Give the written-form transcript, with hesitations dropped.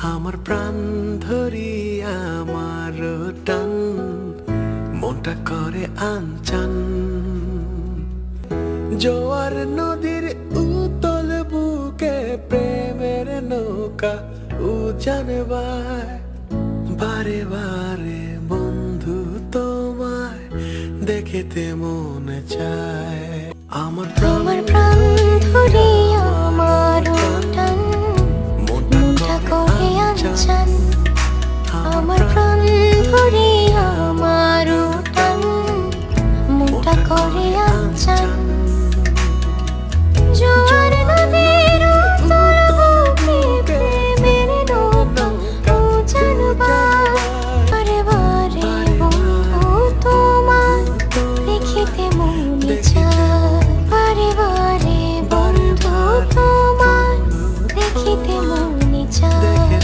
আমার প্রাণ ধরি আমার টান মনটা করে আনচান জোয়ার নদীর উতল বুকে প্রেমের নৌকা উজান বারে বারে বন্ধু তোমায় দেখিতে মনে চায় আমার প্রাণ তোমার প্রাণ ধরে